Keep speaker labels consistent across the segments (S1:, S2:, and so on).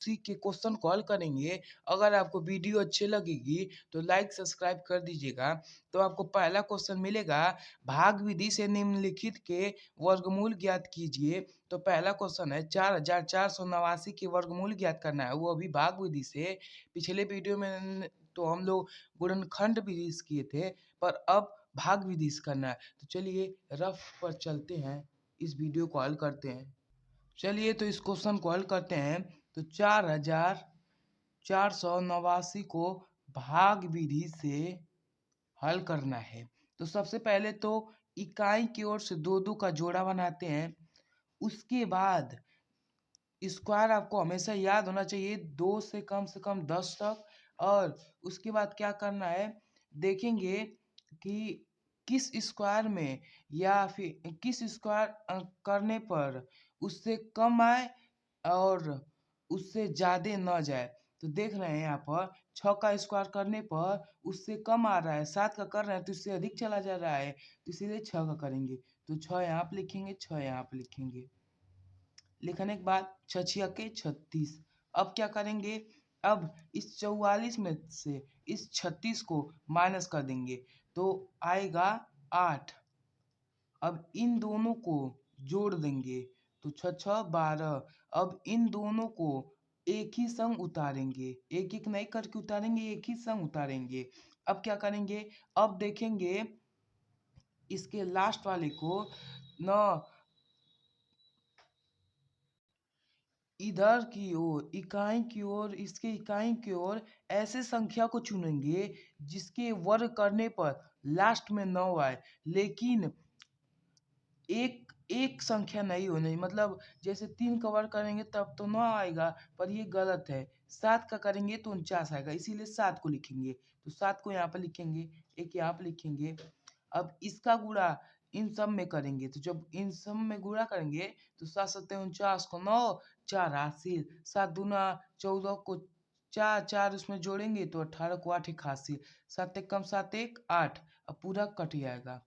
S1: उसी के क्वेश्चन को हल करेंगे। अगर आपको वीडियो अच्छी लगेगी तो लाइक सब्सक्राइब कर दीजिएगा। तो आपको पहला क्वेश्चन मिलेगा, भाग विधि से निम्नलिखित के वर्गमूल ज्ञात कीजिए। तो पहला क्वेश्चन है 4489 के वर्गमूल ज्ञात करना है, वो अभी भाग विधि से। पिछले वीडियो में तो हम लोग गुणनखंड विधि से किए थे, पर अब भाग विधि से करना है। तो चलिए रफ पर चलते हैं, इस वीडियो को हल करते हैं। चलिए तो इस क्वेश्चन को हल करते हैं। तो 4489 को भाग विधि से हल करना है। तो सबसे पहले तो इकाई की ओर से दो दो का जोड़ा बनाते हैं। उसके बाद स्क्वायर आपको हमेशा याद होना चाहिए, 2 से कम 10 तक। और उसके बाद क्या करना है, देखेंगे कि किस स्क्वायर में या फिर किस स्क्वायर करने पर उससे कम आए और उससे ज़्यादा न जाए। तो देख रहे हैं यहाँ पर 6 का स्क्वायर करने पर उससे कम आ रहा है, 7 का कर रहे हैं तो इससे अधिक चला जा रहा है, तो इसीलिए 6 का करेंगे। तो 6 यहाँ पे लिखेंगे, 6 यहाँ पे लिखेंगे। लिखने के बाद 6 6 36। अब क्या करेंगे, अब इस 44 में से इस 36 को माइनस कर देंगे तो आएगा 8। अब इन दोनों को जोड़ देंगे तो 6 6 12। अब इन दोनों को एक ही संग उतारेंगे, एक एक नहीं करके उतारेंगे, एक ही संग उतारेंगे। अब क्या करेंगे, अब देखेंगे इसके लास्ट वाले को न इधर की ओर इकाई की ओर, इसके इकाई की ओर ऐसे संख्या को चुनेंगे जिसके वर्ग करने पर लास्ट में 9 आए, लेकिन एक एक संख्या नहीं होनी। मतलब जैसे 3 का वर्ग करेंगे तब तो 9 आएगा, पर ये गलत है। 7 का करेंगे तो 49 आएगा, इसीलिए 7 को लिखेंगे। तो 7 को यहाँ पर लिखेंगे, एक यहाँ पर लिखेंगे। अब इसका गुणा इन सब में करेंगे, तो जब इन सब में गुणा करेंगे तो 7 7 49 को 9, 4 हासिल, 7 दूना 14 को 4 4 उसमें जोड़ेंगे तो 18 को 8 एक हासिल, 7 एक कम 7 एक 8। अब पूरा कट जाएगा।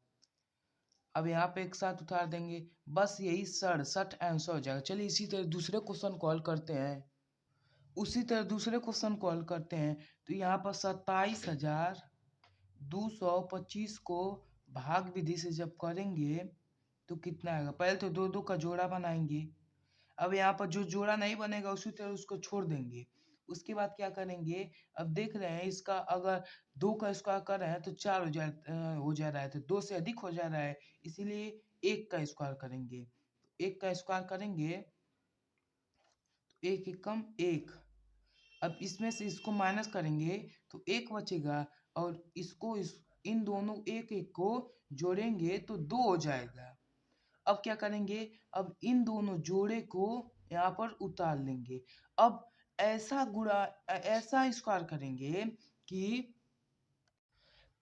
S1: अब यहाँ पे एक साथ उतार देंगे, बस यही 67 आंसर हो जाएगा। चलिए इसी तरह दूसरे क्वेश्चन को हल करते हैं। तो यहाँ पर 27,225 को भाग विधि से जब करेंगे तो कितना आएगा। पहले तो दो दो का जोड़ा बनाएंगे। अब यहाँ पर जो जोड़ा नहीं बनेगा उसी तरह उसको छोड़ देंगे। उसके बाद क्या करेंगे, अब देख रहे हैं इसका अगर 2 का स्क्वायर कर रहे हैं तो 4 हो जा रहा है, तो 2 से अधिक हो जा रहा है, इसीलिए 1 का स्क्वायर करेंगे। 1 का स्क्वायर करेंगे तो 1 एकम 1। अब इसमें से इसको माइनस करेंगे तो 1 बचेगा, और इसको इन दोनों एक एक को जोड़ेंगे तो 2 हो जाएगा। अब क्या करेंगे, अब इन दोनों जोड़े को यहाँ पर उतार लेंगे। अब ऐसा स्क्वायर करेंगे कि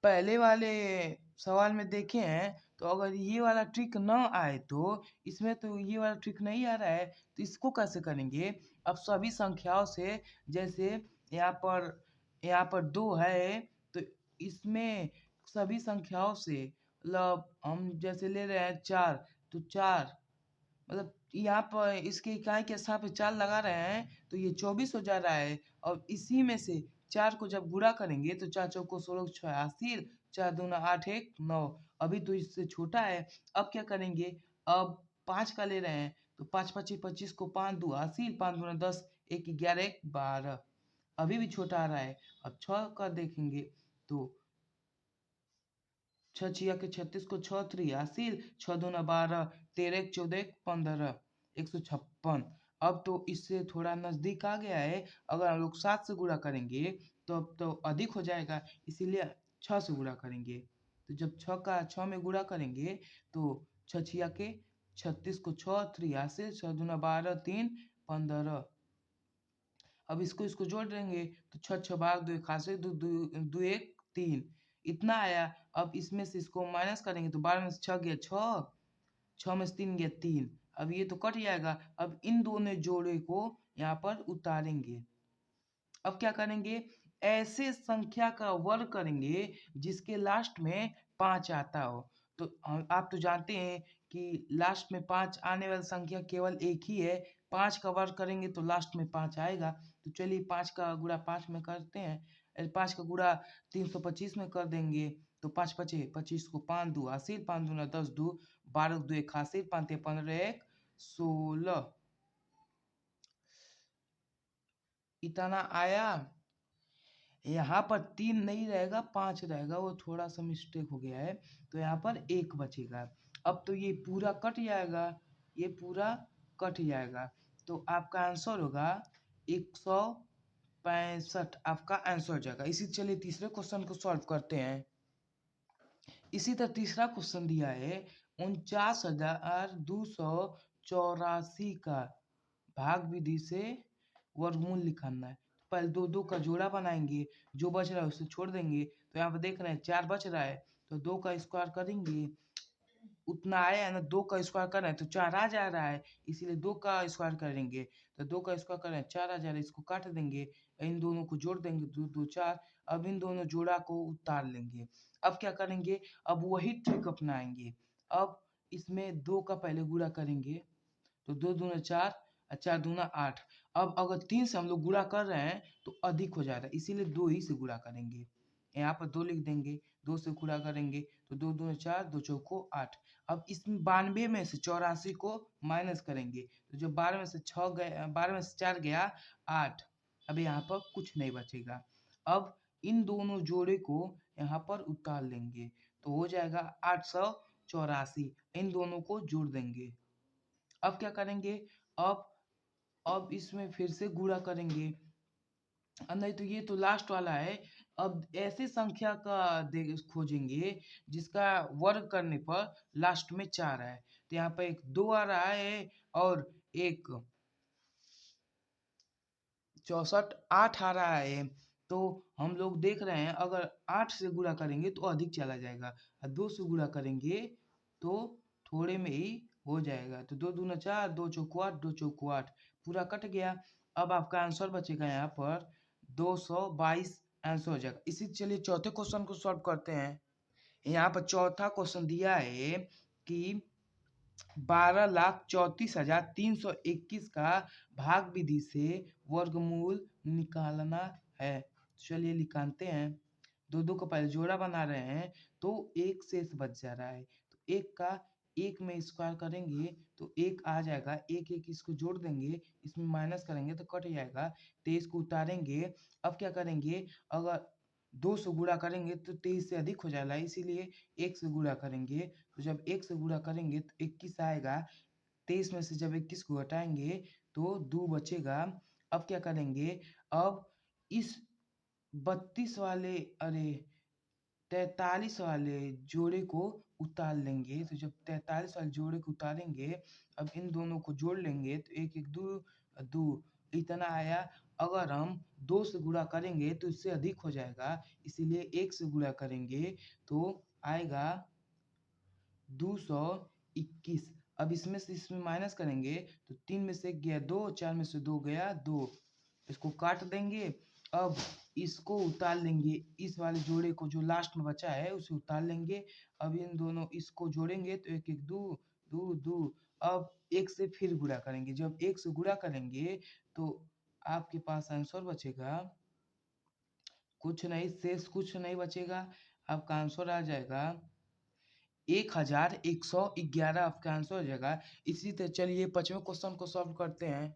S1: पहले वाले सवाल में देखे हैं तो अगर ये वाला ट्रिक ना आए तो इसमें तो ये वाला ट्रिक नहीं आ रहा है, तो इसको कैसे करेंगे। अब सभी संख्याओं से, जैसे यहाँ पर 2 है तो इसमें सभी संख्याओं से, मतलब हम जैसे ले रहे हैं 4, तो 4 मतलब यहाँ पर इसके इकाई के स्थान पे 4 लगा रहे हैं तो ये 24 हो जा रहा है। और इसी में से 4 को जब गुणा करेंगे तो 4 चौको 16 6 80, 4 दूना 8 1 9। अभी तो इससे छोटा है। अब क्या करेंगे, अब 5 का ले रहे हैं तो 5 25 25 को 5 दो 80, 5 दूना 10, 1 11 1 12। अभी भी छोटा आ रहा है। अब 6 का देखेंगे तो 6 छिया के 36 को 6 83, 6 दूना 12, 13 14 15, 156। अब तो इससे थोड़ा नजदीक आ गया है। अगर हम लोग 7 से गुणा करेंगे तो अब तो अधिक हो जाएगा, इसीलिए 6 से गुणा करेंगे। तो जब 6 का 6 में गुणा करेंगे तो 6 छिया के 36 को 6 83, 6 दूना 12 3 15। अब इसको जोड़ देंगे तो 6 6 12 2 81, 2 2 1 3 इतना आया। अब इसमें से इसको माइनस करेंगे तो 12 में से 6 गया 6, 6 में से 3 गया 3। अब ये तो कट जाएगा। अब इन दोनों जोड़े को यहाँ पर उतारेंगे। अब क्या करेंगे, ऐसे संख्या का वर्ग करेंगे जिसके लास्ट में 5 आता हो। तो आप तो जानते हैं कि लास्ट में 5 आने वाली संख्या केवल एक ही है, 5 का वर्ग करेंगे तो लास्ट में 5 आएगा। तो चलिए 5 का गुणा 5 में करते हैं, 5 का गुणा 325 में कर देंगे। तो 5 पचे 25 को 5 दू 80, 5 दूना 10 दू 12 दू 81, 5 ते 15 1 16 इतना आया। यहाँ पर 3 नहीं रहेगा 5 रहेगा, वो थोड़ा सा मिस्टेक हो गया है, तो यहाँ पर 1 बचेगा। अब तो ये पूरा कट जाएगा, ये पूरा कट जाएगा, तो आपका आंसर होगा 165 आपका आंसर हो जाएगा। इसी चलिए तीसरे क्वेश्चन को सॉल्व करते हैं। इसी तरह तीसरा क्वेश्चन दिया है 49,284 का भाग विधि से वर्गमूल निकालना है। पहले दो दो का जोड़ा बनाएंगे, जो बच रहा है उसे छोड़ देंगे। तो यहाँ पे देख रहे हैं 4 बच रहा है, तो 2 का स्क्वायर करेंगे, उतना आया है ना, 2 का स्क्वायर कर रहे हैं तो 4 आ जा रहा है, इसीलिए 2 का स्क्वायर करेंगे। तो 2 का स्क्वायर कर रहे हैं 4 आ जा रहा है, इसको काट देंगे, इन दोनों को जोड़ देंगे, 2 2 4। अब इन दोनों जोड़ा को उतार लेंगे। अब क्या करेंगे, अब वही ट्रिक अपनाएंगे। अब इसमें 2 का पहले गुणा करेंगे, तो 2 दूना 4 और 4 दूना 8। अब अगर 3 से हम लोग गुणा कर रहे हैं तो अधिक हो जा रहा है, इसीलिए 2 ही से गुणा करेंगे। यहाँ पर 2 लिख देंगे, 2 से गुणा करेंगे तो 2 दूना 4, 2 चौको 8। अब इसमें 92 में से 84 को माइनस करेंगे, तो जो 12 में से 6 गया, 12 में से 4 गया 8। अब यहाँ पर कुछ नहीं बचेगा। अब इन दोनों जोड़े को यहाँ पर उतार लेंगे, तो हो जाएगा 884। इन दोनों को जोड़ देंगे। अब क्या करेंगे, अब इसमें फिर से गुणा करेंगे। नहीं तो ये तो लास्ट वाला है। अब ऐसे संख्या का खोजेंगे जिसका वर्ग करने पर लास्ट में 4 है। तो यहाँ पर एक 2 आ रहा है और एक 64 8 आ रहा है। तो हम लोग देख रहे हैं अगर 8 से गुणा करेंगे तो अधिक चला जाएगा, और 2 से गुणा करेंगे तो थोड़े में ही हो जाएगा। तो 2 दूना 4, 2 चौको 8, 2 चौको 8 पूरा कट गया। अब आपका आंसर बचेगा यहाँ पर 222 आंसर हो जाएगा। इसी चलिए चौथे क्वेश्चन को सॉल्व करते हैं। यहाँ पर चौथा क्वेश्चन दिया है कि 12,34,321 का भाग विधि से वर्गमूल निकालना है। चलिए निकालते हैं। 2 2 का पहले जोड़ा बना रहे हैं, तो 1 शेष बच जा रहा है, तो 1 का 1 में स्क्वायर करेंगे तो 1 आ जाएगा, 1 1 इसको जोड़ देंगे, इसमें माइनस करेंगे तो कट जाएगा, 23 को उतारेंगे। अब क्या करेंगे, अगर 2 से गुणा करेंगे तो 23 से अधिक हो जाएगा, इसीलिए 1 से गुणा करेंगे। तो जब 1 से गुणा करेंगे तो 21 आएगा, 23 में से जब 21 को घटाएंगे तो 2 बचेगा। अब क्या करेंगे, अब इस 32 वाले, अरे 43 वाले जोड़े को उतार लेंगे। तो जब 43 वाले जोड़े को उतारेंगे, अब इन दोनों को जोड़ लेंगे तो 1 1 2 2 इतना आया। अगर हम 2 से गुणा करेंगे तो इससे अधिक हो जाएगा, इसीलिए 1 से गुणा करेंगे तो आएगा 221। अब इसमें माइनस करेंगे तो 3 में से 1 गया 2, 4 में से 2 गया 2, इसको काट देंगे। अब इसको उतार लेंगे, इस वाले जोड़े को जो लास्ट में बचा है उसे उतार लेंगे। अब इन दोनों इसको जोड़ेंगे तो 1 1 2 2 2। अब 1 से फिर गुणा करेंगे, जब 1 से गुणा करेंगे तो आपके पास आंसर बचेगा कुछ नहीं, शेष कुछ नहीं बचेगा, आपका आंसर आ जाएगा 1111 आपका आंसर हो जाएगा। इसी तरह चलिए पांचवें क्वेश्चन को सॉल्व करते हैं।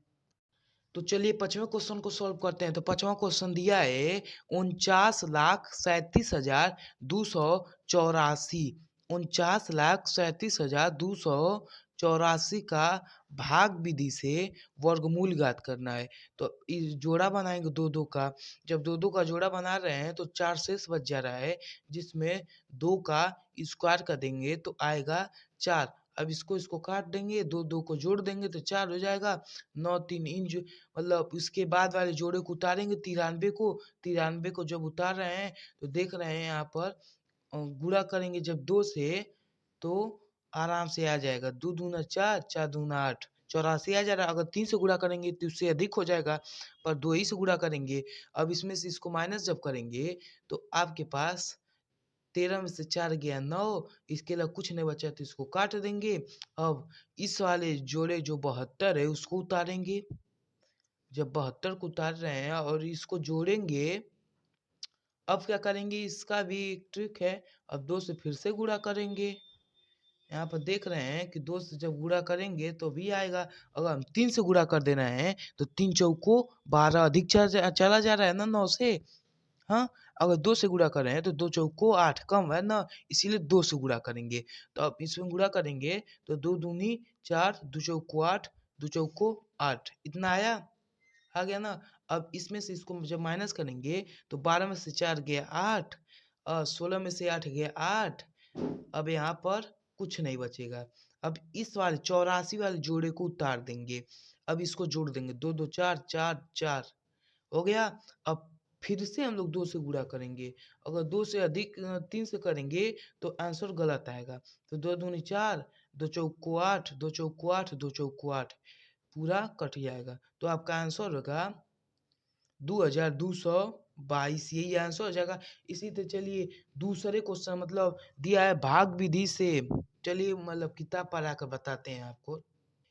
S1: तो चलिए पांचवें क्वेश्चन को सॉल्व करते हैं। तो पांचवा क्वेश्चन दिया है 49,37,284, 49,37,284 का भाग विधि से वर्गमूल ज्ञात करना है। तो इस जोड़ा बनाएंगे 2 2 का, जब 2 2 का जोड़ा बना रहे हैं तो 4 शेष बच जा रहा है, जिसमें 2 का स्क्वायर कर देंगे तो आएगा 4। अब इसको काट देंगे, 2 2 को जोड़ देंगे तो 4 हो जाएगा। 9 3 इंच, मतलब उसके बाद वाले जोड़े को उतारेंगे 93 को, 93 को जब उतार रहे हैं तो देख रहे हैं यहाँ पर गुणा करेंगे जब 2 से तो आराम से आ जाएगा, 2 दूना 4, 4 दूना 8, 84 आ जा रहा है। अगर 3 से गुणा करेंगे तो उससे अधिक हो जाएगा, पर 2 ही से गुणा करेंगे। अब इसमें से इसको माइनस जब करेंगे तो आपके पास 13 में से 4 गया 9, इसके अलावा कुछ नहीं बचा तो इसको काट देंगे। अब इस वाले जोड़े जो 72 है उसको उतारेंगे। जब 72 को उतार रहे हैं और इसको जोड़ेंगे, अब क्या करेंगे, इसका भी एक ट्रिक है। अब 2 से फिर से गुणा करेंगे। यहाँ पर देख रहे हैं कि 2 से जब गुणा करेंगे तो भी आएगा। अगर हम 3 से गुणा कर दे रहे हैं तो 3 चौको 12 अधिक चला जा रहा है ना 9 से। हाँ, अगर 2 से गुणा कर रहे हैं तो 2 चौको 8 कम है ना, इसीलिए 2 से गुणा करेंगे। तो अब इसमें गुणा करेंगे तो 2 दूनी 4, 2 चौको 8, 2 चौको 8, इतना आया, आ गया ना। अब इसमें से इसको जब माइनस करेंगे तो 12 में से 4 गया 8, 16 में से 8 गया 8। अब यहाँ पर कुछ नहीं बचेगा। अब इस वाले 84 वाले जोड़े को उतार देंगे। अब इसको जोड़ देंगे, 2 2 4 4 4 हो गया। अब फिर से हम लोग 2 से गुणा करेंगे। अगर 2 से अधिक 3 से करेंगे तो आंसर गलत आएगा। तो 2 दूनी 4, 2 चौको 8, 2 चौको 8, 2 चौको 8, पूरा कट जाएगा। तो आपका आंसर होगा 2222, यही आंसर हो जाएगा। इसी तरह चलिए दूसरे क्वेश्चन मतलब दिया है भाग विधि से। चलिए मतलब किताब पढ़ा कर बताते हैं आपको।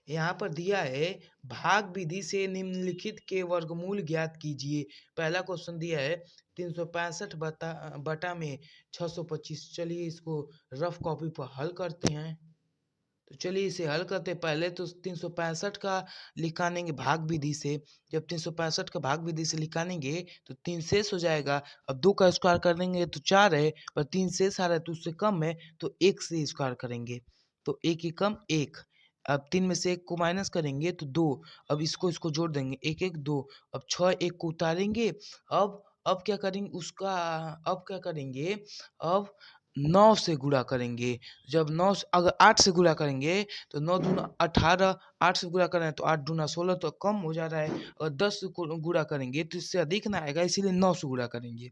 S1: यहाँ पर दिया है भाग विधि से निम्नलिखित के वर्गमूल ज्ञात कीजिए। पहला क्वेश्चन दिया है 365 बटा में 625। चलिए इसको रफ कॉपी पर हल करते हैं। तो चलिए इसे हल करते हैं। पहले तो 365 का निकालेंगे भाग विधि से। जब 365 का भाग विधि से निकालेंगे तो 3 शेष हो जाएगा। अब 2 का स्क्वायर कर देंगे तो 4 है, और 3 शेष आ रहा है तो उससे कम है, तो 1 से स्क्वायर करेंगे तो 1 एकम 1। अब 3 में से 1 को माइनस करेंगे तो 2। अब इसको जोड़ देंगे, 1 1 2। अब 6 1 को उतारेंगे। अब क्या करेंगे उसका, अब क्या करेंगे, अब 9 से गुणा करेंगे। जब 9 से अगर 8 से गुणा करेंगे तो 9 दूना 18, 8 से गुणा कर रहे हैं तो 8 दूना 16, तो कम हो जा रहा है। और 10 से गुणा करेंगे तो इससे अधिक ना आएगा, इसीलिए 9 से गुणा करेंगे।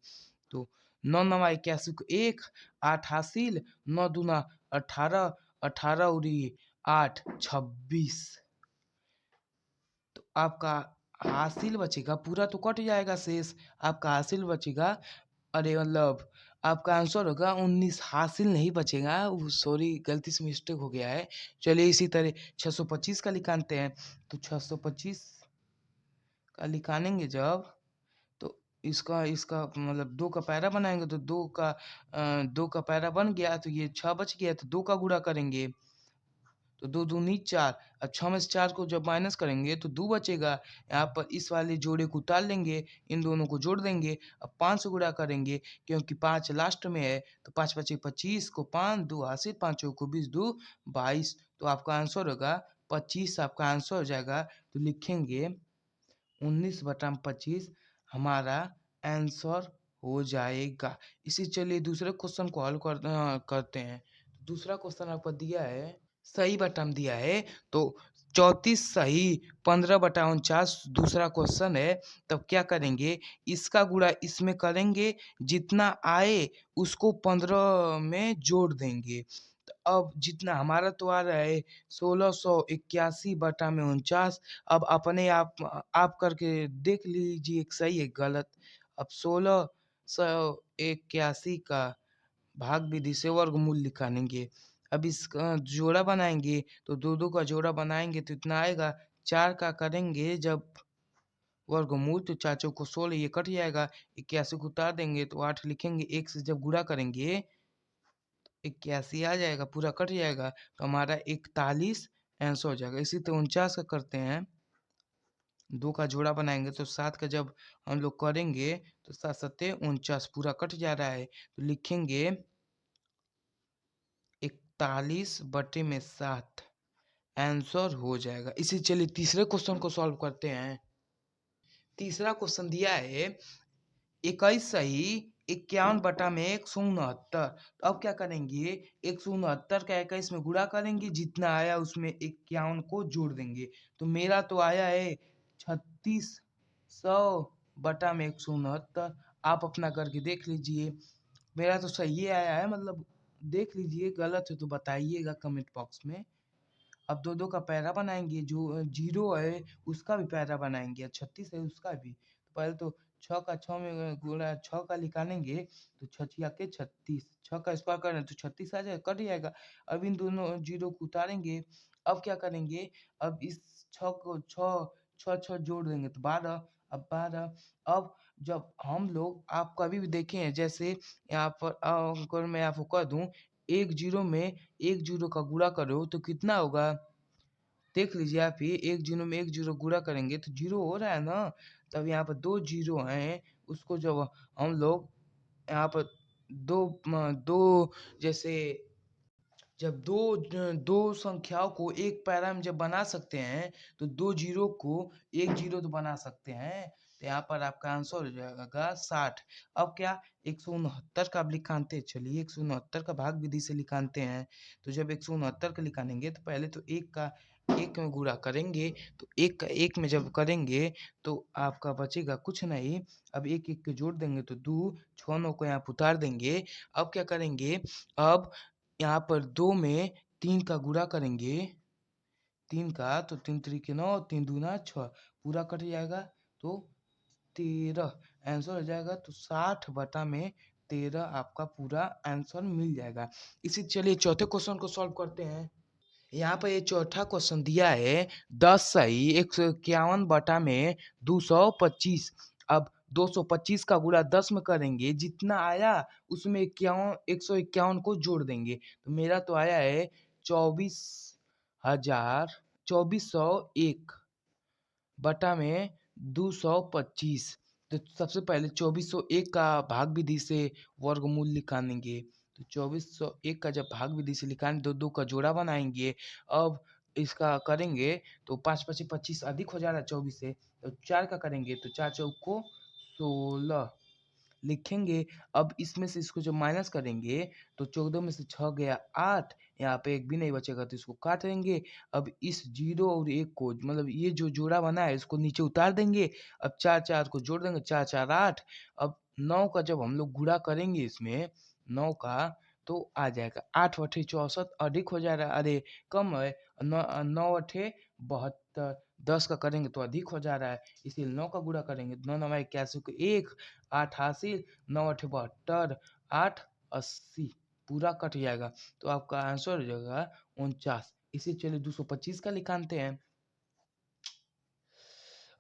S1: तो 9 9 81 को 1, 8 हासिल, 9 दूना 18, 18 उरी 8 26। तो आपका हासिल बचेगा, पूरा तो कट जाएगा शेष, आपका हासिल बचेगा। अरे मतलब आपका आंसर होगा 19। हासिल नहीं बचेगा, सॉरी गलती से मिस्टेक हो गया है। चलिए इसी तरह 625 का निकालते हैं। तो 625 का निकालेंगे जब, तो इसका इसका मतलब 2 का पैरा बनाएंगे तो 2 का पैरा बन गया, तो ये 6 बच गया, तो 2 का गुणा करेंगे तो 2 दूनी 4। अब 6 में से 4 को जब माइनस करेंगे तो 2 बचेगा। यहाँ पर इस वाले जोड़े को उतार लेंगे, इन दोनों को जोड़ देंगे। अब 5 से गुणा करेंगे क्योंकि 5 लास्ट में है, तो 5 5 25 को 5 2 हासिल, 5 को 20 2 22। तो आपका आंसर होगा 25, आपका आंसर हो जाएगा। तो लिखेंगे 19/25 हमारा आंसर हो जाएगा। इसी चलिए दूसरे क्वेश्चन को हल करते हैं। दूसरा क्वेश्चन आपको दिया है, सही बटन दिया है तो 34 सही, 15/49 दूसरा क्वेश्चन है। तब क्या करेंगे, इसका गुणा इसमें करेंगे, जितना आए उसको 15 में जोड़ देंगे। तो अब जितना हमारा तो आ रहा है 1681/49। अब अपने आप करके देख लीजिए सही है गलत। अब 1681 का भाग विधि से वर्गमूल निकालेंगे। अब इसका जोड़ा बनाएंगे तो 2 2 का जोड़ा बनाएंगे तो इतना आएगा। 4 का करेंगे जब वर्गमूल तो 4 चौको 16, ये कट जाएगा। 81 को उतार देंगे तो 8 लिखेंगे। 1 से जब गुणा करेंगे 81 आ जाएगा, पूरा कट जाएगा, तो हमारा 41 आंसर हो जाएगा। इसी तरह 49 का करते हैं। 2 का जोड़ा बनाएंगे तो 7 का जब हम लोग करेंगे तो 7 7 49, पूरा कट जा रहा है, तो लिखेंगे 41/7 आंसर हो जाएगा। इसी चलिए तीसरे क्वेश्चन को सॉल्व करते हैं। तीसरा क्वेश्चन दिया है 21 सही, 51/169। तो अब क्या करेंगे, 169 का 21 में गुणा करेंगे, जितना आया उसमें 51 को जोड़ देंगे। तो मेरा तो आया है 3600/169। आप अपना करके देख लीजिए। मेरा तो सही आया है, मतलब देख लीजिए, गलत है तो बताइएगा कमेंट बॉक्स में। अब 2 2 का पैरा बनाएंगे, जो 0 है उसका भी पैरा बनाएंगे, 36 है उसका भी। तो पहले तो 6 का 6 में गुणा 6 का निकालेंगे तो 6 छिया के 36, 6 का स्क्वायर करें तो 36 आ जाएगा, कट जाएगा। अब इन दोनों जीरो को उतारेंगे। अब क्या करेंगे, अब इस 6 को 6 जोड़ देंगे तो 12। अब 12, अब जब हम लोग आप कभी भी देखे हैं, जैसे यहाँ पर अगर मैं आपको कह दूं एक जीरो में एक जीरो का गुणा करो तो कितना होगा, देख लीजिए आप ही। एक जीरो में एक जीरो गुणा करेंगे तो जीरो हो रहा है ना। तब यहाँ पर दो जीरो हैं, उसको जब हम लोग यहाँ पर दो जैसे जब दो संख्याओं को एक पैरा में जब बना सकते हैं तो दो जीरो को एक जीरो तो बना सकते हैं। तो यहाँ पर आपका आंसर हो जाएगा 60। अब क्या 169 का अब लिखाते हैं, चलिए 169 का भाग विधि से लिखाते हैं। तो जब 169 का लिखानेंगे तो पहले तो एक का एक में गुणा करेंगे, तो एक का एक में जब करेंगे तो आपका बचेगा कुछ नहीं। अब एक एक के जोड़ देंगे तो 2, 6 9 को यहाँ पर उतार देंगे। अब क्या करेंगे, अब यहाँ पर 2 में 3 का गुणा करेंगे, 3 का तो 3 3 9, 3 दूना 6, पूरा कट जाएगा तो 13 आंसर हो जाएगा। तो 60/13 आपका पूरा आंसर मिल जाएगा। इसी चलिए चौथे क्वेश्चन को सॉल्व करते हैं। यहाँ पर ये चौथा क्वेश्चन दिया है 10 सही 151/225। अब 225 का गुणा 10 में करेंगे, जितना आया उसमें 151 को जोड़ देंगे। तो मेरा तो आया है 24,201/225। तो सबसे पहले 2401 का भाग विधि से वर्गमूल निकालेंगे। तो 2401 का जब भाग विधि से निकालेंगे दो दो का जोड़ा बनाएंगे। अब इसका करेंगे तो 5 25 25 अधिक हो जा रहा है 24 से, तो 4 का करेंगे तो 4 चौक को 16 लिखेंगे। अब इसमें से इसको जब माइनस करेंगे तो 14 में से 6 गया 8, यहाँ पे एक भी नहीं बचेगा तो इसको काट देंगे। अब इस 0 और 1 को मतलब ये जो जोड़ा बना है इसको नीचे उतार देंगे। अब 4 4 को जोड़ देंगे, 4 4 8। अब 9 का जब हम लोग गुणा करेंगे इसमें 9 का तो आ जाएगा 8 अठे 64, अधिक हो जा रहा है, अरे कम है 9 अठे 72, 10 का करेंगे तो अधिक हो जा रहा है, इसीलिए 9 का गुणा करेंगे। 9 9 81 को 1, 8 हासिल, 9 8 72, 8 80, पूरा कट जाएगा। तो आपका आंसर हो जाएगा 49। इसी चलिए 225 का निकालते हैं।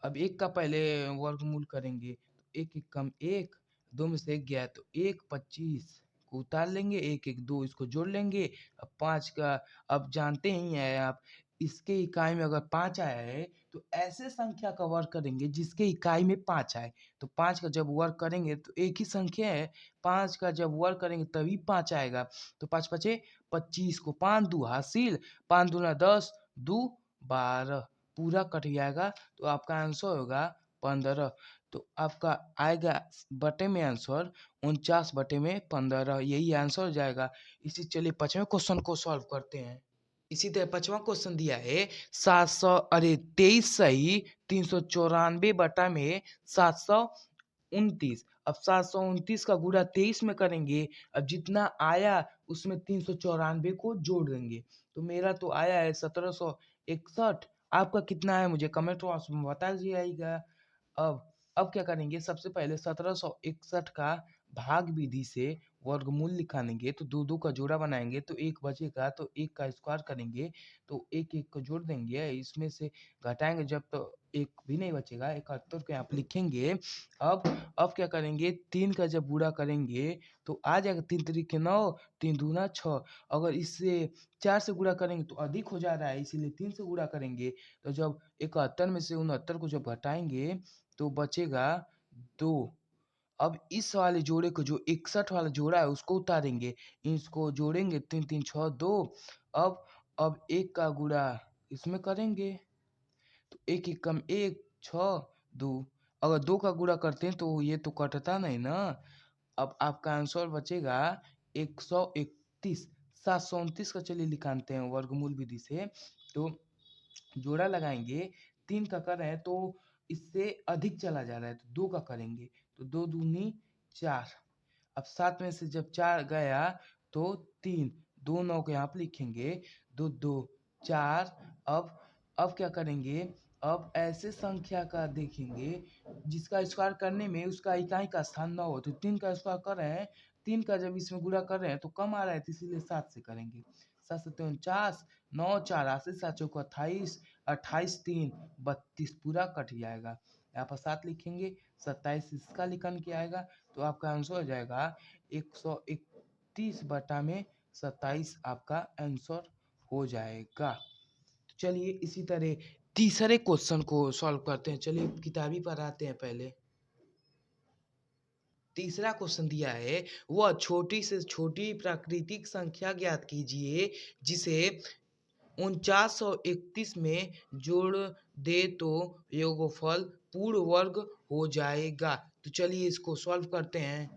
S1: अब एक का पहले वर्गमूल करेंगे, एक एक कम एक, दो में से एक गया तो एक, 25 को उतार लेंगे, एक एक दो इसको जोड़ लेंगे। अब 5 का, अब जानते ही हैं आप, इसके इकाई में अगर 5 आया है तो ऐसे संख्या का वर्ग करेंगे जिसके इकाई में 5 आए। तो 5 का जब वर्ग करेंगे तो एक ही संख्या है, 5 का जब वर्ग करेंगे तभी 5 आएगा। तो 5 पचे 25 को 5 दू हासिल, 5 दूना 10, 2 12, पूरा कट जाएगा। तो आपका आंसर होगा 15। तो आपका आएगा बटे में आंसर 49/15, यही आंसर हो जाएगा। इसी चलिए पांचवें क्वेश्चन को सॉल्व करते हैं। इसी तरह पांचवा क्वेश्चन दिया है 23 सही 394/729। अब 729 का गुणा 23 में करेंगे। अब जितना आया उसमें 394 को जोड़ देंगे। तो मेरा तो आया है 1761। आपका कितना है मुझे कमेंट बॉक्स में बता दीजिएगा। अब क्या करेंगे, सबसे पहले 1761 का भाग विधि से वर्गमूल निकालेंगे। तो दो दो का जोड़ा बनाएंगे तो एक बचेगा, तो एक का स्क्वायर करेंगे तो एक एक को जोड़ देंगे, इसमें से घटाएंगे जब तो एक भी नहीं बचेगा, 71 को यहाँ पे लिखेंगे। अब क्या करेंगे, 3 का जब गुणा करेंगे तो आ जाएगा 3 3 9, 3 दूना 6। अगर इससे 4 से गुणा करेंगे तो अधिक हो जा रहा है, इसीलिए 3 से गुणा करेंगे। तो जब 71 में से 69 को जब घटाएंगे तो बचेगा 2। अब इस वाले जोड़े को, जो 61 वाला जोड़ा है उसको उतारेंगे, इसको जोड़ेंगे 3 3 6 2। अब एक का गुणा इसमें करेंगे तो एक एक कम एक, 6 2। अगर 2 का गुणा करते हैं तो ये तो कटता नहीं ना। अब आपका आंसर बचेगा 131। 729 का चलिए निकालते हैं वर्गमूल विधि से। तो जोड़ा लगाएंगे, 3 का कर रहे हैं तो इससे अधिक चला जा रहा है तो 2 का करेंगे तो 2 दूनी 4। अब 7 में से जब 4 गया तो 3, 2 9 को यहाँ पे लिखेंगे, 2 2 4। अब क्या करेंगे, अब ऐसे संख्या का देखेंगे जिसका स्क्वायर करने में उसका इकाई का स्थान 9 हो, तो 3 का स्क्वायर कर रहे हैं, 3 का जब इसमें गुणा कर रहे हैं तो कम आ रहा है, तो इसीलिए 7 से करेंगे। 7 सत्ते 49, 9 4 80, 7 चौको 28, 28 3 32 पूरा कट जाएगा। यहाँ पर 7 लिखेंगे, 27 इसका लिखन के आएगा, तो आपका आंसर हो जाएगा 131 बटा में 27 आपका आंसर हो जाएगा। तो चलिए इसी तरह तीसरे क्वेश्चन को सॉल्व करते हैं। चलिए किताबी पर आते हैं। पहले तीसरा क्वेश्चन दिया है, वह छोटी से छोटी प्राकृतिक संख्या ज्ञात कीजिए जिसे 4931 में जोड़ दे तो योगफल पूर्ण वर्ग हो जाएगा। तो चलिए इसको सॉल्व करते हैं।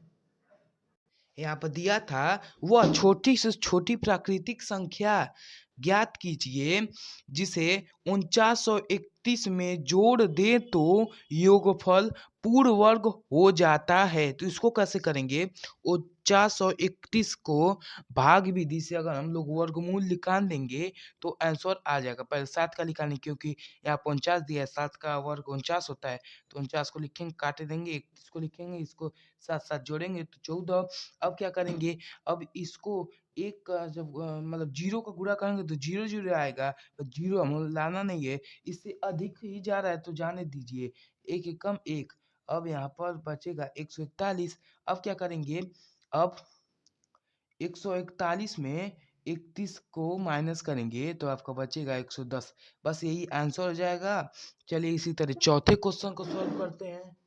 S1: यहाँ पर दिया था, वह छोटी से छोटी प्राकृतिक संख्या ज्ञात कीजिए जिसे 4931 में जोड़ दे तो योगफल पूर्ण वर्ग हो जाता है। तो इसको कैसे करेंगे, 4931 को भाग विधि से अगर हम लोग वर्गमूल निकाल देंगे तो आंसर आ जाएगा। पहले 7 का निकालेंगे क्योंकि यहाँ 49 दिया है, 7 का वर्ग 49 होता है, तो 49 को लिखेंगे, काट देंगे, 31 को लिखेंगे, इसको साथ साथ जोड़ेंगे तो 14। अब क्या करेंगे, अब इसको एक का जब मतलब जीरो का गुणा करेंगे तो जीरो जीरो आएगा, तो जीरो हम लाना नहीं है, इससे अधिक ही जा रहा है तो जाने दीजिए, एक एकम एक। अब यहाँ पर बचेगा 141। अब क्या करेंगे, अब 141 में 31 को माइनस करेंगे तो आपका बचेगा 110। बस यही आंसर हो जाएगा। चलिए इसी तरह चौथे क्वेश्चन को सॉल्व करते हैं।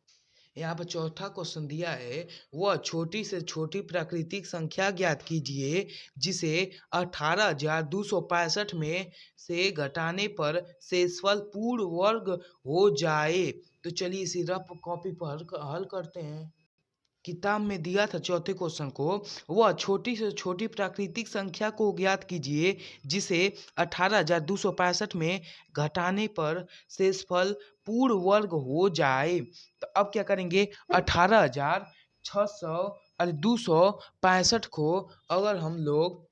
S1: यहाँ पर चौथा क्वेश्चन दिया है, वह छोटी से छोटी प्राकृतिक संख्या ज्ञात कीजिए जिसे 18,265 में से घटाने पर शेषफल पूर्ण वर्ग हो जाए। तो चलिए इसी रफ कॉपी पर हल करते हैं। किताब में दिया था चौथे क्वेश्चन को, वह छोटी से छोटी प्राकृतिक संख्या को ज्ञात कीजिए जिसे 18,265 में घटाने पर शेषफल पूर्ण वर्ग हो जाए। तो अब क्या करेंगे, 18,600 और 265 को अगर हम लोग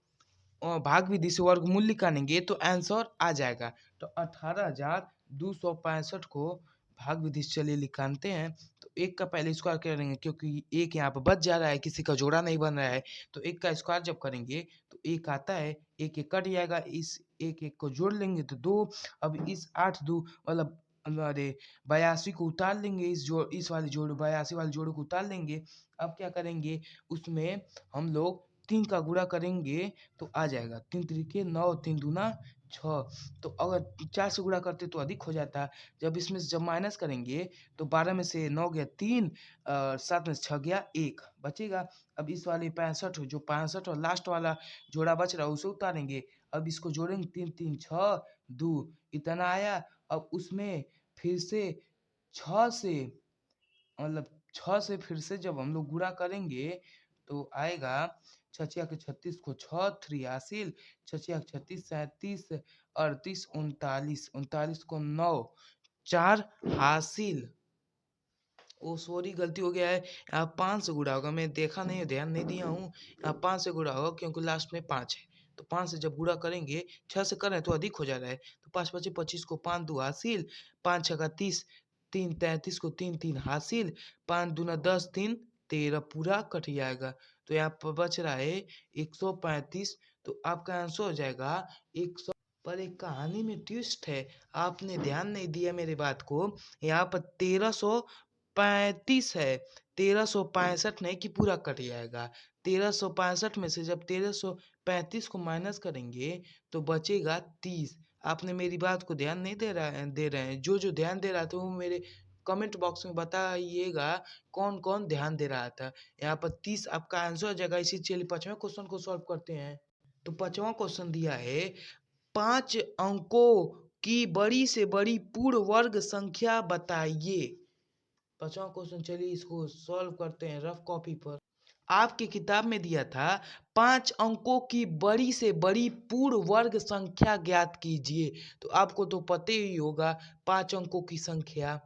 S1: भाग विधि से वर्गमूल निकालेंगे तो आंसर आ जाएगा। तो 18,265 को भाग विधि से चलिए निकालते हैं। तो एक का पहले स्क्वायर करेंगे क्योंकि एक यहाँ पर बच जा रहा है, किसी का जोड़ा नहीं बन रहा है, तो एक का स्क्वायर जब करेंगे तो एक आता है, एक एक कट जाएगा, इस एक एक को जोड़ लेंगे तो 2। अब इस 8 2 मतलब अरे 82 को उतार लेंगे, इस वाले जोड़ 82 वाले जोड़ को उतार लेंगे। अब क्या करेंगे, उसमें हम लोग 3 का गुणा करेंगे तो आ जाएगा, 3 त्रिके 9, 3 दूना 6। तो अगर 4 से गुणा करते तो अधिक हो जाता। जब इसमें से जब माइनस करेंगे तो 12 में से 9 गया 3, 7 में से 6 गया 1 बचेगा। अब इस वाले 65 जो 65 और लास्ट वाला जोड़ा बच रहा है उसे उतारेंगे। अब इसको जोड़ेंगे, 3 3 6 2 इतना आया। अब उसमें फिर से 6 से मतलब 6 से फिर से जब हम लोग गुणा करेंगे तो आएगा 6 6 के 36 को 6 83, 6 6 36 37, 38 39, 39 को 9 4 हासिल। ओ सॉरी गलती हो गया है, यहाँ 5 से गुणा होगा, मैं देखा नहीं, ध्यान नहीं दिया हूँ। यहाँ 5 से गुणा होगा क्योंकि लास्ट में 5 है, तो 5 से जब गुणा करेंगे, 6 से कर रहे हैं तो अधिक हो जा रहा है, तो 5 5 25 को 5 2 हासिल, 5 6 30, 3 33 को 3 3 हासिल, 5 दूना 10 3 13 पूरा कट जाएगा। तो यहाँ पर बच रहा है 135। तो आपका आंसर हो जाएगा 100। पर एक कहानी में ट्विस्ट है, आपने ध्यान नहीं दिया मेरी बात को। यहाँ पर 1335 है, 1365 नहीं कि पूरा कट जाएगा। 1365 में से जब 1335 को माइनस करेंगे तो बचेगा 30। आपने मेरी बात को ध्यान नहीं दे रहे हैं। जो जो ध्यान दे रहा था वो मेरे कमेंट बॉक्स में बताइएगा कौन कौन ध्यान दे रहा था। यहाँ पर 30 आपका आंसर हो जाएगा। इसी चलिए पांचवें क्वेश्चन को सॉल्व करते हैं। तो पांचवा क्वेश्चन दिया है, 5 अंकों की बड़ी से बड़ी पूर्ण वर्ग संख्या बताइए। पांचवा क्वेश्चन, चलिए इसको सॉल्व करते हैं रफ कॉपी पर। आपकी किताब में दिया था 5 अंकों की बड़ी से बड़ी पूर्ण वर्ग संख्या ज्ञात कीजिए। तो आपको तो पता ही होगा 5 अंकों की संख्या।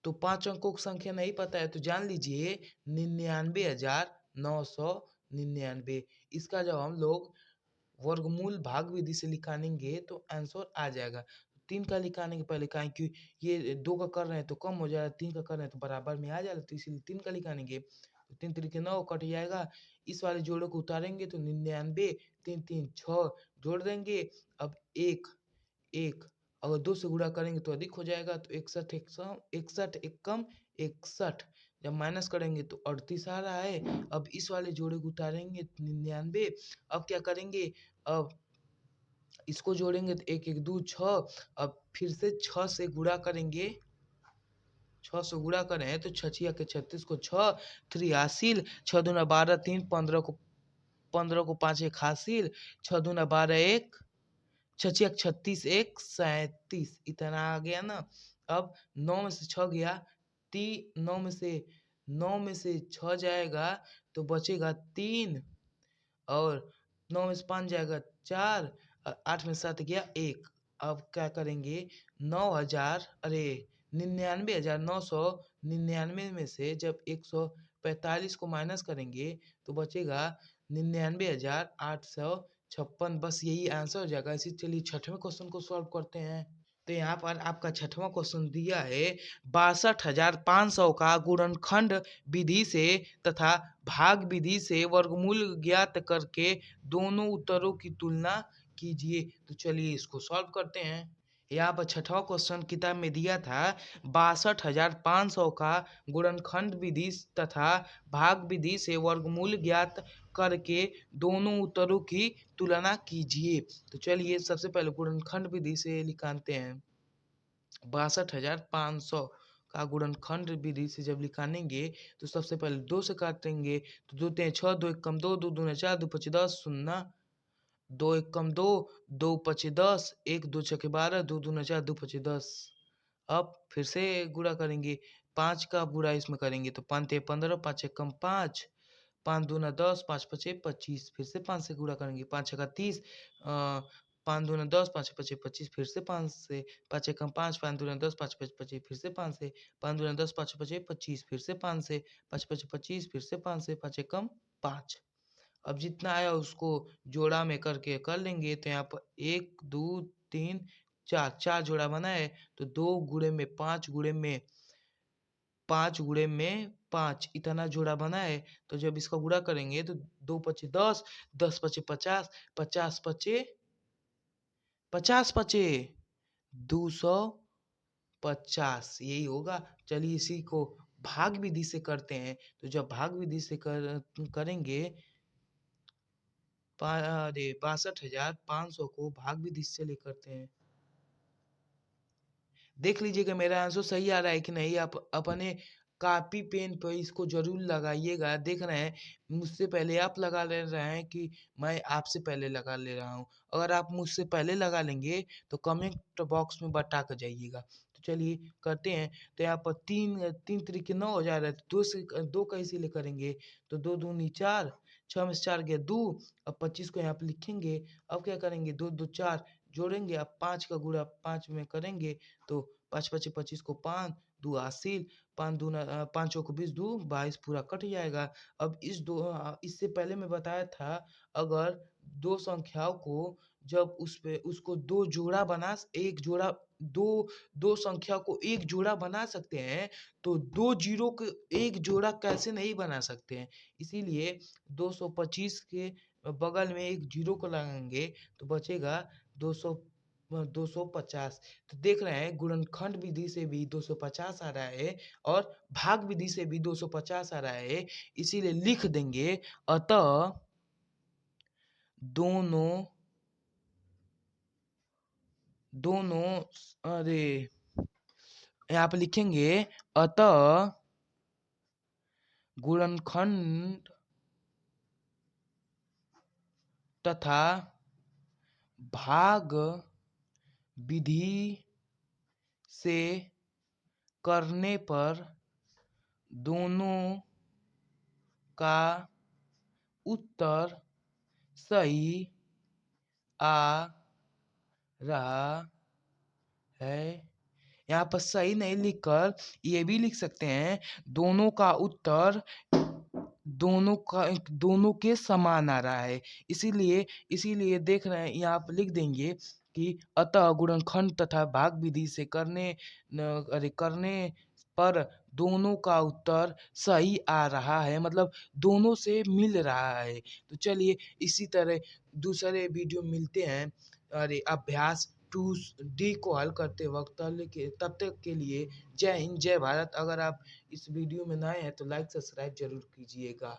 S1: तो 5 अंकों की संख्या नहीं पता है तो जान लीजिए 99,999। इसका जब हम लोग वर्गमूल भाग विधि से निकालेंगे तो आंसर आ जाएगा। 3 का लिखाने पहले काहे कि ये 2 का कर रहे हैं तो कम हो जाएगा, 3 का कर रहे हैं तो बराबर में आ जाएगा, तो इसीलिए 3 का लिखानेंगे। तो 3 तरीके 9 कट जाएगा। इस वाले जोड़े को उतारेंगे तो 99, 3 3 6 जोड़ देंगे। अब 1 1 अगर 2 से गुणा करेंगे तो अधिक हो जाएगा, तो 61 61 एक कम 61, जब माइनस करेंगे तो 38 आ रहा है। अब इस वाले जोड़े को उतारेंगे 99। अब क्या करेंगे, अब इसको जोड़ेंगे तो 1 1 2 6। अब फिर से 6 से गुणा करेंगे, 6 से गुणा करें तो 6 6 के 36 को 6 3 हासिल, 6 दूना 12 3 15 को 5 1 हासिल, 6 दूना 12 1 6 6 36 1 37, इतना आ गया ना। अब 9 में से 6 गया, 9 में से 6 जाएगा तो बचेगा 3, और 9 में से 5 जाएगा 4, 8 में से 7 गया 1। अब क्या करेंगे, 99,999 में से जब 145 को माइनस करेंगे तो बचेगा 99,856। बस यही आंसर हो जाएगा। इसी चलिए छठवें क्वेश्चन को सॉल्व करते हैं। तो यहाँ पर आपका छठवां क्वेश्चन दिया है 62,500 का गुणनखंड विधि से तथा भाग विधि से वर्गमूल ज्ञात करके दोनों उत्तरों की तुलना कीजिए। तो चलिए इसको सॉल्व करते हैं। यहाँ पर छठवां क्वेश्चन किताब में दिया था 62,500 का गुणनखंड विधि तथा भाग विधि से वर्गमूल ज्ञात करके दोनों उत्तरों की तुलना कीजिए। तो चलिए सबसे पहले गुणनखंड विधि से निकालते हैं। 62,500 का गुणनखंड विधि से जब निकालेंगे तो सबसे पहले 2 से काटेंगे, तो 2 3 6 2 1 कम 2 2 दूना 4 2 5 10 0 2 1 कम 2 2 5 10 1 2 6 12 2 दूना 4 2 5 10। अब फिर से गुणा करेंगे, 5 का गुणा इसमें करेंगे तो 5 3 15 5 1 कम 5 5 दूना 10 5 5 25, फिर से 5 से गुणा करेंगे, 5 6 30, 5 दूना 10 5 5 25, फिर से 5 से 5 1 5 5 दूना 10 5 5 25, फिर से 5 से 5 दूना 10 5 5 25, फिर से 5 से 5 5 25, फिर से 5 से 5 1 5। अब जितना आया उसको जोड़ा में करके कर लेंगे, तो यहाँ पर 1 2 3 4 4 जोड़ा बना है, तो 2 गुणे में 5 गुणे में 5 गुणे में 5 इतना जोड़ा बना है। तो जब इसका गुणा करेंगे तो 2 पचे 10 10 पचे 50 50 पचे 250, यही होगा। चलिए इसी को भाग विधि से करते हैं। तो जब भाग विधि से करेंगे 62,500 को भाग विधि से ले करते हैं। देख लीजिएगा मेरा आंसर सही आ रहा है कि नहीं। आप अपने कॉपी पेन पर इसको जरूर लगाइएगा। देख रहे हैं मुझसे पहले आप लगा ले रहे हैं कि मैं आपसे पहले लगा ले रहा हूँ। अगर आप मुझसे पहले लगा लेंगे तो कमेंट बॉक्स में बता कर जाइएगा। तो चलिए करते हैं। तो यहाँ पर 3 तरीके 9 हो जा रहा है, तो 2 कैसे ले करेंगे, तो 2 दूनी 4 6 में से 4 गया 2। अब 25 को यहाँ पर लिखेंगे। अब क्या करेंगे, 2 2 4 जोड़ेंगे। अब 5 का गुणा 5 में करेंगे तो 5 पचे 25 को 5 2 हासिल, 5 दूना 5 को 20 2 22 पूरा कट जाएगा। अब इससे पहले मैं बताया था अगर 2 संख्याओं को जब उसको 2 जोड़ा बना एक जोड़ा 2 संख्या को एक जोड़ा बना सकते हैं, तो 2 जीरो को एक जोड़ा कैसे नहीं बना सकते हैं। इसीलिए 225 के बगल में एक जीरो को लगाएंगे तो बचेगा 250। तो देख रहे हैं गुणनखंड विधि से भी 250 आ रहा है और भाग विधि से भी 250 आ रहा है। इसीलिए लिख देंगे अतः दोनों अरे यहाँ पे लिखेंगे अतः गुणनखंड तथा भाग विधि से करने पर दोनों का उत्तर सही आ रहा है। यहाँ पर सही नहीं लिखकर ये भी लिख सकते हैं दोनों का उत्तर दोनों के समान आ रहा है। इसीलिए देख रहे हैं यहाँ पर लिख देंगे कि अतः गुणनखंड तथा भाग विधि से करने पर दोनों का उत्तर सही आ रहा है, मतलब दोनों से मिल रहा है। तो चलिए इसी तरह दूसरे वीडियो मिलते हैं। अरे अभ्यास 2D को हल करते वक्त तब तक के लिए जय हिंद जय भारत। अगर आप इस वीडियो में नए हैं तो लाइक सब्सक्राइब जरूर कीजिएगा।